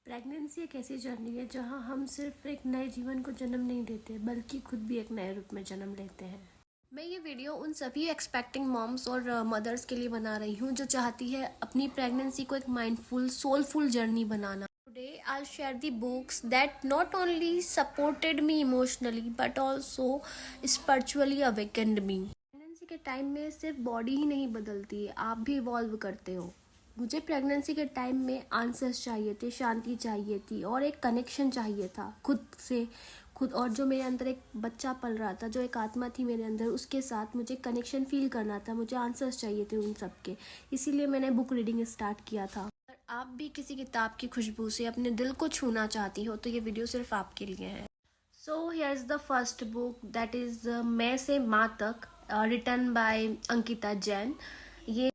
Pregnancy एक ऐसी journey है जहां हम सिर्फ एक नए जीवन को जन्म नहीं देते बल्कि खुद भी एक नए रूप में जन्म लेते हैं। मैं ये वीडियो उन सभी एक्सपेक्टिंग मॉम्स और मदर्स के लिए बना रही हूँ जो चाहती है अपनी प्रेगनेंसी को एक mindful soulful journey banana. Today I'll share the books that not only supported me emotionally but also spiritually awakened me। Pregnancy के टाइम में सिर्फ बॉडी ही नहीं बदलती है, आप भी इवॉल्व करते हो। मुझे प्रेगनेंसी के टाइम में आंसर्स चाहिए थे, शांति चाहिए थी और एक कनेक्शन चाहिए था खुद से। खुद और जो मेरे अंदर एक बच्चा पल रहा था, जो एक आत्मा थी मेरे अंदर, उसके साथ मुझे कनेक्शन फील करना था। मुझे आंसर्स चाहिए थे उन सब के, इसीलिए मैंने बुक रीडिंग स्टार्ट किया था। अगर आप भी किसी किताब की खुशबू से अपने दिल को छूना चाहती हो तो ये वीडियो सिर्फ आपके लिए है। So here is the first book, that is मैं से माँ तक, रिटन बाय अंकिता जैन। ये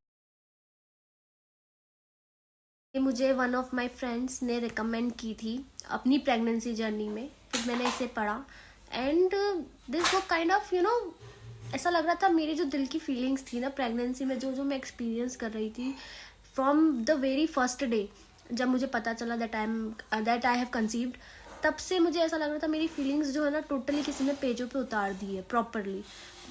मुझे वन ऑफ माय फ्रेंड्स ने रिकमेंड की थी अपनी प्रेगनेंसी जर्नी में। फिर मैंने इसे पढ़ा and this book kind of ऐसा लग रहा था मेरी जो दिल की फीलिंग्स थी ना प्रेगनेंसी में, जो जो मैं एक्सपीरियंस कर रही थी from the very first day, जब मुझे पता चला दैट आई हैव कंसीव्ड, तब से मुझे ऐसा लग रहा था मेरी फीलिंग्स जो है ना टोटली किसी ने पेजों पे उतार दी है प्रॉपरली।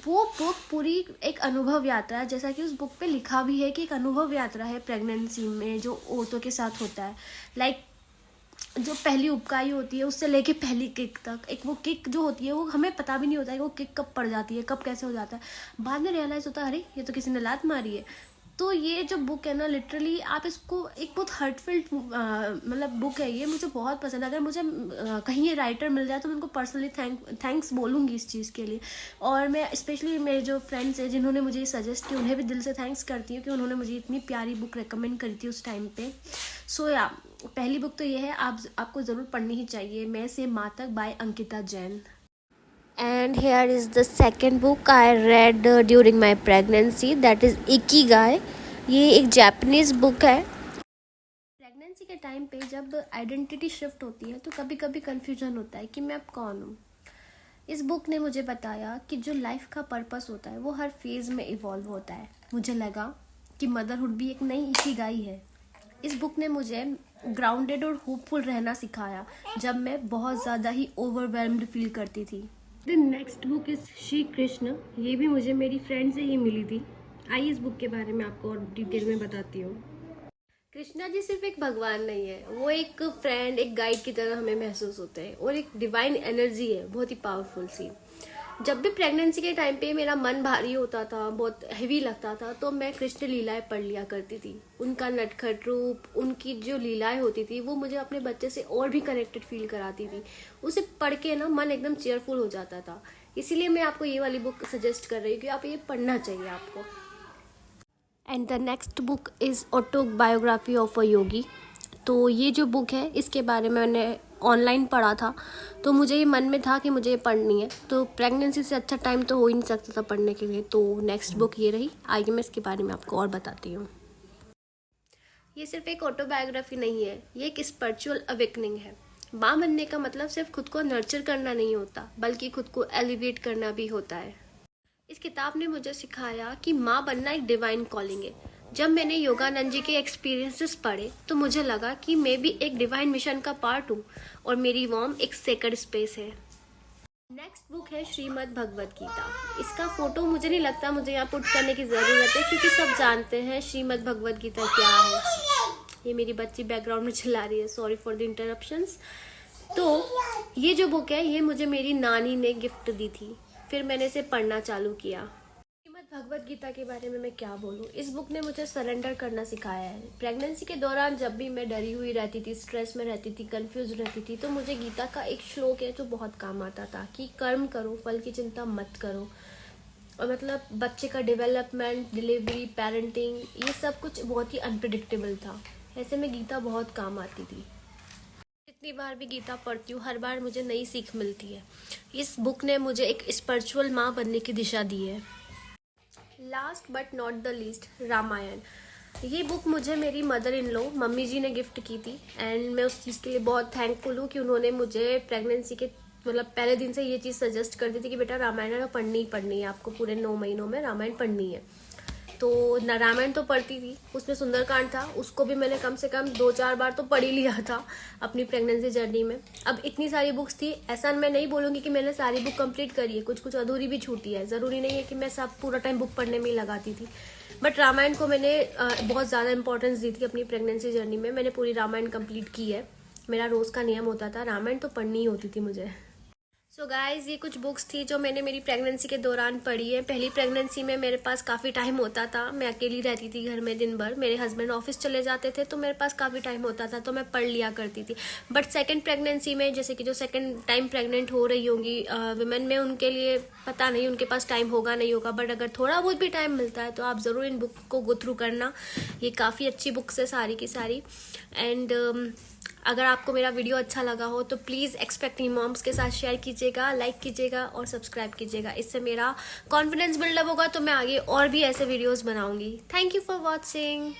वो बुक पूरी एक अनुभव यात्रा है, जैसा कि उस बुक पे लिखा भी है कि एक अनुभव यात्रा है प्रेगनेंसी में जो औरतों के साथ होता है। लाइक जो पहली उबकाई होती है उससे लेके पहली किक तक, एक वो किक जो होती है वो हमें पता भी नहीं होता है कि वो किक कब पड़ जाती है, कब कैसे हो जाता है। बाद में रियलाइज होता है अरे ये तो किसी ने लात मारी है। तो ये जो बुक है ना, लिटरली आप इसको एक बहुत हार्टफिल्ट मतलब बुक है ये, मुझे बहुत पसंद है। अगर मुझे कहीं ये राइटर मिल जाए तो मैं उनको पर्सनली थैंक्स बोलूँगी इस चीज़ के लिए। और मैं स्पेशली मेरे जो फ्रेंड्स हैं जिन्होंने मुझे सजेस्ट किया उन्हें भी दिल से थैंक्स करती हूँ कि उन्होंने मुझे इतनी प्यारी बुक रिकमेंड करी थी उस टाइम पे। सो या पहली बुक तो ये है, आपको ज़रूर पढ़नी ही चाहिए, मैं से माँ तक by Ankita Jain. And here is the second book I read during my pregnancy, that is Ikigai। ये एक जापानीज बुक है। प्रेगनेंसी के टाइम पे जब आइडेंटिटी शिफ्ट होती है तो कभी कभी कन्फ्यूजन होता है कि मैं अब कौन हूँ। इस बुक ने मुझे बताया कि जो लाइफ का पर्पस होता है वो हर फेज में इवॉल्व होता है। मुझे लगा कि मदरहुड भी एक नई इकिगाई है। इस बुक ने मुझे ग्राउंडेड और होपफुल रहना सिखाया जब मैं बहुत ज़्यादा ही ओवरवेल्म्ड फील करती थी। The next book is Shri Krishna. ये भी मुझे मेरी फ्रेंड से ही मिली थी। आइए इस बुक के बारे में आपको और डिटेल में बताती हूँ। कृष्णा जी सिर्फ एक भगवान नहीं है, वो एक फ्रेंड, एक गाइड की तरह हमें महसूस होते हैं और एक डिवाइन एनर्जी है, बहुत ही पावरफुल सी। जब भी प्रेगनेंसी के टाइम पे मेरा मन भारी होता था, बहुत हेवी लगता था, तो मैं कृष्ण लीलाएं पढ़ लिया करती थी। उनका नटखट रूप, उनकी जो लीलाएं होती थी वो मुझे अपने बच्चे से और भी कनेक्टेड फील कराती थी। उसे पढ़ के ना मन एकदम चेयरफुल हो जाता था। इसीलिए मैं आपको ये वाली बुक सजेस्ट कर रही हूँ कि आप ये पढ़ना चाहिए आपको। And the next book is autobiography of a yogi. तो ये जो बुक है इसके बारे में मैंने ऑनलाइन पढ़ा था, तो मुझे ये मन में था कि मुझे ये पढ़नी है। तो प्रेगनेंसी से अच्छा टाइम तो हो ही नहीं सकता था पढ़ने के लिए, तो नेक्स्ट बुक ये रही। आइए मैं इसके बारे में आपको और बताती हूँ। ये सिर्फ एक ऑटोबायोग्राफी नहीं है, ये एक स्पिरिचुअल अवेकनिंग है। माँ बनने का मतलब सिर्फ खुद को नर्चर करना नहीं होता, बल्कि खुद को एलिवेट करना भी होता है। इस किताब ने मुझे सिखाया कि माँ बनना एक डिवाइन कॉलिंग है। जब मैंने योगानंद जी के एक्सपीरियंसेस पढ़े तो मुझे लगा कि मैं भी एक डिवाइन मिशन का पार्ट हूँ और मेरी वॉर्म एक सेक्रेड स्पेस है। नेक्स्ट बुक है श्रीमद् भगवद गीता। इसका फोटो मुझे नहीं लगता मुझे यहाँ पुट करने की ज़रूरत है, क्योंकि सब जानते हैं श्रीमद् भगवद गीता क्या है। ये मेरी बच्ची बैकग्राउंड में चिल्ला रही है, सॉरी फॉर द इंटरप्शंस। तो ये जो बुक है ये मुझे मेरी नानी ने गिफ्ट दी थी, फिर मैंने इसे पढ़ना चालू किया। श्रीमद् भगवद गीता के बारे में मैं क्या बोलूँ। इस बुक ने मुझे सरेंडर करना सिखाया है। प्रेगनेंसी के दौरान जब भी मैं डरी हुई रहती थी, स्ट्रेस में रहती थी, कंफ्यूज रहती थी, तो मुझे गीता का एक श्लोक है जो बहुत काम आता था कि कर्म करो, फल की चिंता मत करो। और मतलब बच्चे का डेवलपमेंट, डिलीवरी, पेरेंटिंग, ये सब कुछ बहुत ही अनप्रिडिक्टेबल था। ऐसे में गीता बहुत काम आती थी। जितनी बार भी गीता पढ़ती हूँ हर बार मुझे नई सीख मिलती है। इस बुक ने मुझे एक स्पिरिचुअल माँ बनने की दिशा दी है। Last but not the least, Ramayan. ये बुक मुझे मेरी mother in law mummy ji ने गिफ्ट की थी एंड मैं उस चीज़ के लिए बहुत थैंकफुल हूँ कि उन्होंने मुझे प्रेगनेंसी के मतलब पहले दिन से ये चीज़ सजेस्ट कर दी थी कि बेटा रामायण पढ़नी ही पढ़नी है, आपको पूरे 9 महीनों में रामायण पढ़नी है। तो रामायण तो पढ़ती थी, उसमें सुंदरकांड था, उसको भी मैंने कम से कम 2-4 बार तो पढ़ ही लिया था अपनी प्रेगनेंसी जर्नी में। अब इतनी सारी बुक्स थी, ऐसा मैं नहीं बोलूँगी कि मैंने सारी बुक कंप्लीट करी है, कुछ कुछ अधूरी भी छूटी है। ज़रूरी नहीं है कि मैं सब पूरा टाइम बुक पढ़ने में ही लगाती थी, बट रामायण को मैंने बहुत ज़्यादा इंपॉर्टेंस दी थी अपनी प्रेगनेंसी जर्नी में। मैंने पूरी रामायण कंप्लीट की है, मेरा रोज़ का नियम होता था, रामायण तो पढ़नी ही होती थी मुझे। सो गाइज़, ये कुछ बुक्स थी जो मैंने मेरी प्रेगनेंसी के दौरान पढ़ी है। पहली प्रेगनेंसी में मेरे पास काफ़ी टाइम होता था, मैं अकेली रहती थी घर में दिन भर, मेरे हस्बैंड ऑफिस चले जाते थे, तो मेरे पास काफ़ी टाइम होता था, तो मैं पढ़ लिया करती थी। बट सेकंड प्रेगनेंसी में, जैसे कि जो सेकंड टाइम प्रेग्नेंट हो रही होंगी वुमेन में, उनके लिए पता नहीं उनके पास टाइम होगा नहीं होगा, बट अगर थोड़ा बहुत भी टाइम मिलता है तो आप ज़रूर इन बुक को गो थ्रू करना। ये काफ़ी अच्छी बुक्स है सारी की सारी। एंड अगर आपको मेरा वीडियो अच्छा लगा हो तो प्लीज़ एक्सपेक्टिंग मॉम्स के साथ शेयर कीजिएगा, लाइक कीजिएगा और सब्सक्राइब कीजिएगा। इससे मेरा कॉन्फिडेंस बिल्डअप होगा, तो मैं आगे और भी ऐसे वीडियोस बनाऊंगी। Thank you for watching.